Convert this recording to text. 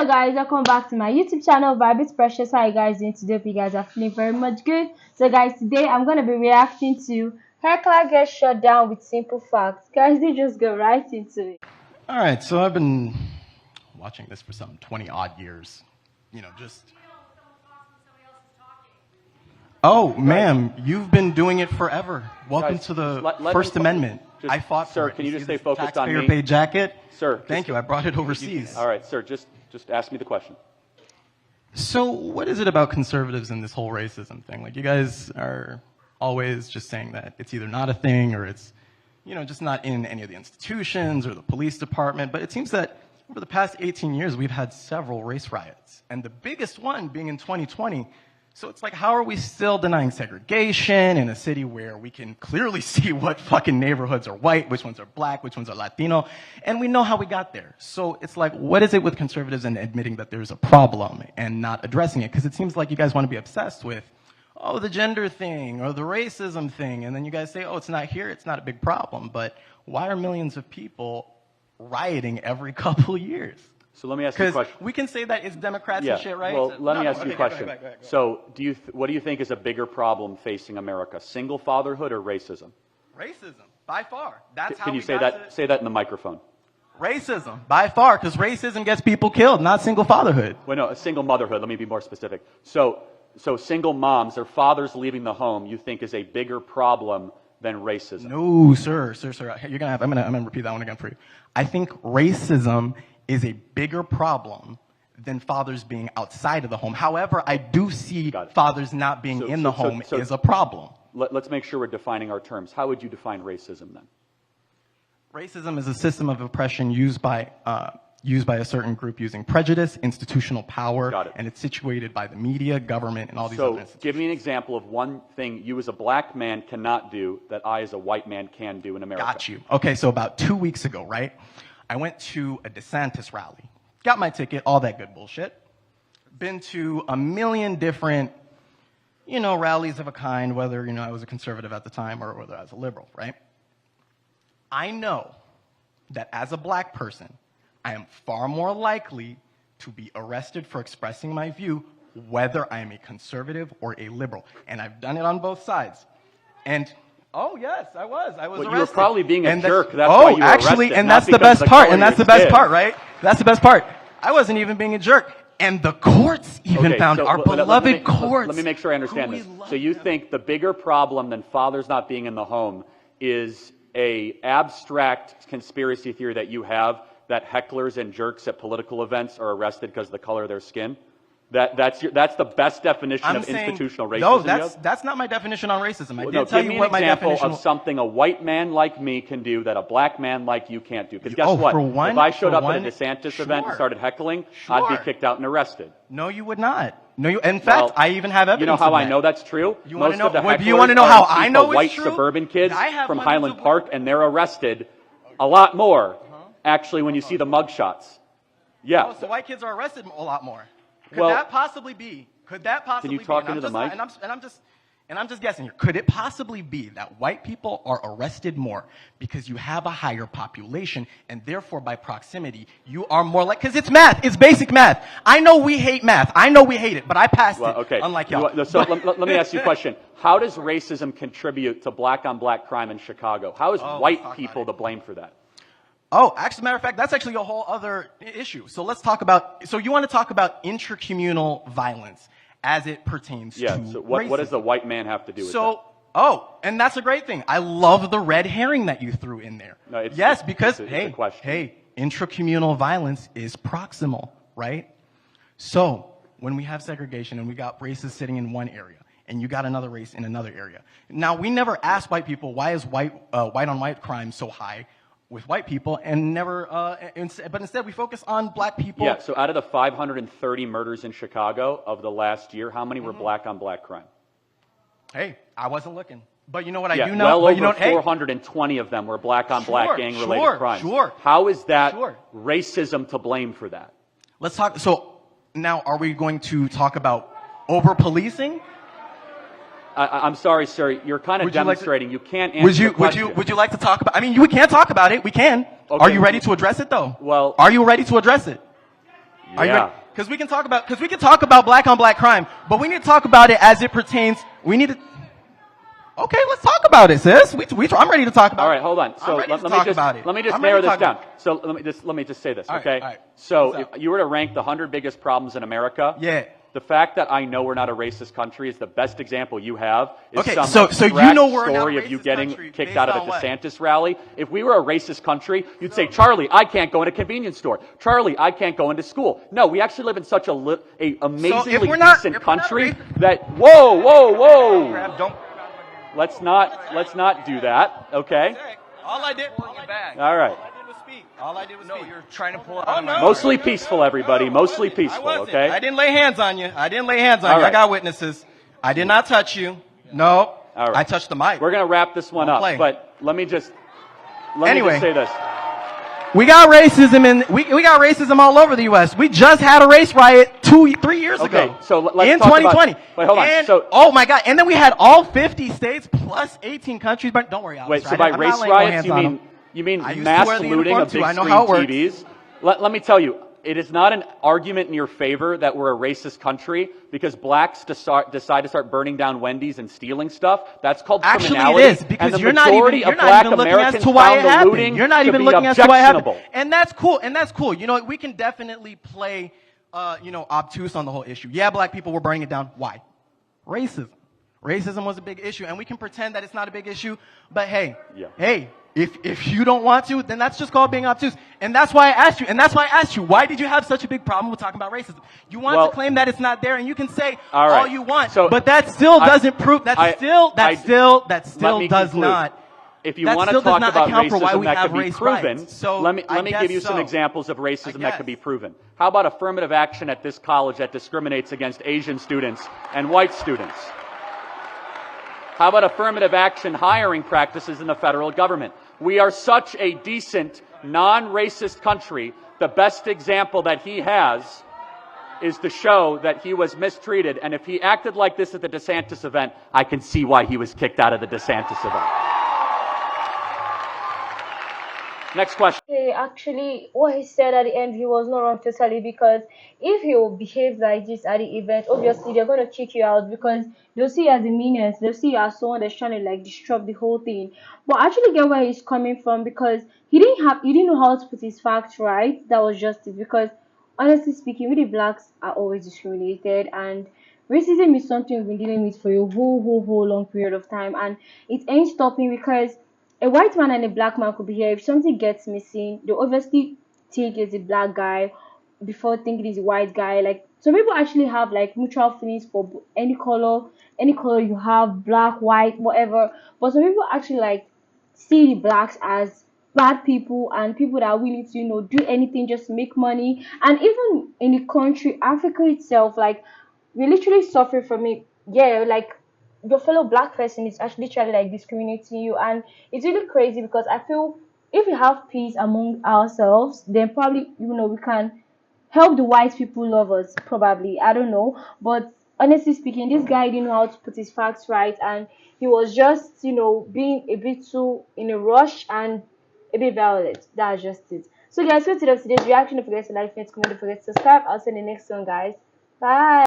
Hello guys, welcome back to my YouTube channel, Vibe Precious. How you guys doing today? Hope you guys are feeling very much good. So guys, today I'm gonna be reacting to Heckler gets shut down with simple facts. Guys, they just go right into it. All right, so I've been watching this for some 20 odd years. You know, just. Oh, ma'am, you've been doing it forever. Welcome to the First Amendment. I fought for it. Sir, can you just stay focused on me? Taxpayer-paid jacket. Sir, thank you. I brought it overseas. All right, sir, just ask me the question. So, what is it about conservatives and this whole racism thing? Like, you guys are always just saying that it's either not a thing or it's, you know, just not in any of the institutions or the police department. But it seems that over the past 18 years, we've had several race riots, and the biggest one being in 2020. So it's like, how are we still denying segregation in a city where we can clearly see what fucking neighborhoods are white, which ones are black, which ones are Latino, and we know how we got there. So it's like, what is it with conservatives and admitting that there's a problem and not addressing it? Because it seems like you guys want to be obsessed with, oh, the gender thing or the racism thing, and then you guys say, oh, it's not here, it's not a big problem. But why are millions of people rioting every couple years? So let me ask you a question. We can say that it's Democrats and shit, right? Well, let me ask you a question. Go ahead. So what do you think is a bigger problem facing America, single fatherhood or racism? Racism, by far. That's how Can you we say that? Say that in the microphone. Racism, by far, because racism gets people killed, not single fatherhood. Well, no, a single motherhood. Let me be more specific. So single moms, their fathers leaving the home, you think is a bigger problem than racism? No, sir. You're gonna have. I'm gonna repeat that one again for you. I think racism is a bigger problem than fathers being outside of the home. However, I do see fathers not being in the home is a problem. Let's make sure we're defining our terms. How would you define racism then? Racism is a system of oppression used by a certain group using prejudice, institutional power, and it's situated by the media, government, and all these other institutions. Give me an example of one thing you as a black man cannot do that I as a white man can do in America. Got you. Okay, so about 2 weeks ago, right? I went to a DeSantis rally, got my ticket, all that good bullshit. Been to a million different, rallies of a kind, whether, I was a conservative at the time or whether I was a liberal, right? I know that as a black person, I am far more likely to be arrested for expressing my view, whether I am a conservative or a liberal. And I've done it on both sides. And oh, yes, I was arrested. You were probably being a jerk. That's why you were actually, arrested, and that's the best part. And that's the best part, right? That's the best part. I wasn't even being a jerk. And the courts even found, our beloved courts. Let me make sure I understand this. So you think the bigger problem than fathers not being in the home is a abstract conspiracy theory that you have that hecklers and jerks at political events are arrested because of the color of their skin? That's the best definition of institutional racism? No, that's not my definition on racism. I did tell you what my definition. Give me an example of something a white man like me can do that a black man like you can't do. Because guess what? If I showed up at a DeSantis event and started heckling, I'd be kicked out and arrested. No, you would not. No, in fact, I even have evidence. You know how I know that's true? You want to know? Do you want to know how I know it's true? White suburban kids from Highland Park, and they're arrested a lot more. Actually, when you see the mugshots. Yeah. Oh, so white kids are arrested a lot more. Could that possibly be? Could that possibly be? Can you talk into the mic? And I'm just guessing here. Could it possibly be that white people are arrested more because you have a higher population and therefore by proximity you are more like, because it's math, it's basic math. I know we hate math. I know we hate it, but I passed it. Unlike y'all. So let me ask you a question. How does racism contribute to black on black crime in Chicago? How is white people to blame for that? Oh, actually, matter of fact, that's actually a whole other issue. So let's talk about, so you want to talk about intracommunal violence as it pertains to so what does the white man have to do with that? And that's a great thing. I love the red herring that you threw in there. No, because, hey, intracommunal violence is proximal, right? So when we have segregation and we got races sitting in one area, and you got another race in another area. Now, we never ask white people, why is white on white crime so high with white people, and but instead we focus on black people. Yeah, so out of the 530 murders in Chicago of the last year, how many were black on black crime? Hey, I wasn't looking. But you know what I do know? Well over 420 of them were black on black gang-related crimes. How is that racism to blame for that? Let's talk. So now are we going to talk about over-policing? I'm sorry, sir. You're kind of demonstrating. You can't answer the question. Would you like to talk about? I mean, we can talk about it. We can. Okay. Are you ready to address it, though? Well, are you ready to address it? Are you Yeah. ready? Because we can talk about black on black crime, but we need to talk about it as it pertains. We need to. Okay, let's talk about it, sis. I'm ready to talk about it. All right, hold on. So I'm ready to let talk me just about it. let me just I'm ready narrow to this talk down. about it. So let me just say this, All right, okay? all right. So What's if up? you were to rank the 100 biggest problems in America, Yeah. the fact that I know we're not a racist country is the best example you have. Is Okay, some so you abstract know we're not a story of you racist getting country kicked based out of on a what? DeSantis rally. If we were a racist country, you'd say, Charlie, I can't go in a convenience store. Charlie, I can't go into school. No, we actually live in such a amazingly decent country that whoa. Don't. Let's not do that, okay? All I did. All right. All I did was speak. You're trying to pull it Oh, out of my no. Mostly peaceful, everybody. Mostly I peaceful, wasn't. okay? I didn't lay hands on you. I didn't lay hands on All you. I right. got witnesses. I did not touch you. No. All right. I touched the mic. We're going to wrap this one Don't up, play. but let me just Anyway. say this. We got racism we got racism all over the U.S. We just had a race riot 3 years Okay, ago. so let's in talk about- 2020. wait, hold on. And, So- oh my God! And then we had all 50 states plus 18 countries. But don't worry, Alex. Wait, so right? by I'm not race laying no riots, hands you on mean them. you mean I used to mass wear the looting uniform of too. big I know screen how it works. TVs? Let me tell you, it is not an argument in your favor that we're a racist country because blacks decide to start burning down Wendy's and stealing stuff. That's called Actually, criminality. it is because and the you're not majority even of black looking Americans as to why it found the happened. looting You're not to even be looking as to why it happened, objectionable. and that's cool. And that's cool. You know, we can definitely play, obtuse on the whole issue. Yeah, black people were burning it down. Why? Racism. Racism was a big issue, and we can pretend that it's not a big issue. But hey, if you don't want to, then that's just called being obtuse. And that's why I asked you. And that's why I asked you, why did you have such a big problem with talking about racism? You want to claim that it's not there, and you can say all you want. So but that still doesn't prove. That still let me does conclude. not. If you That want to still does talk not about account for why racism we that have could be race proven, riots. So let me I give you guess some so. examples of racism that guess. could be proven. How about affirmative action at this college that discriminates against Asian students and white students? How about affirmative action hiring practices in the federal government? We are such a decent, non-racist country. The best example that he has is to show that he was mistreated. And if he acted like this at the DeSantis event, I can see why he was kicked out of the DeSantis event. Next question. Okay, actually, what he said at the end, he was not wrong totally because if you behave like this at the event, obviously they're gonna kick you out because they'll see you as a menace, they'll see you as someone that's trying to like disrupt the whole thing. But I actually get where he's coming from because he didn't know how to put his facts right. That was just it because honestly speaking, we the blacks are always discriminated and racism is something we've been dealing with for a whole long period of time and it ain't stopping because a white man and a black man could be here. If something gets missing, they obviously think it's a black guy before thinking it's a white guy. Like some people actually have like mutual feelings for any color you have, black, white, whatever. But some people actually like see the blacks as bad people and people that are willing to, do anything just to make money. And even in the country, Africa itself, like we literally suffer from it. Yeah, like your fellow black person is actually trying to like discriminating you and it's really crazy because I feel if we have peace among ourselves then probably we can help the white people love us probably I don't know but honestly speaking this guy didn't know how to put his facts right and he was just being a bit too in a rush and a bit violent. That's just it. So guys, so today's reaction. Don't forget to like, comment, don't forget to subscribe. I'll see you in the next one, guys. Bye.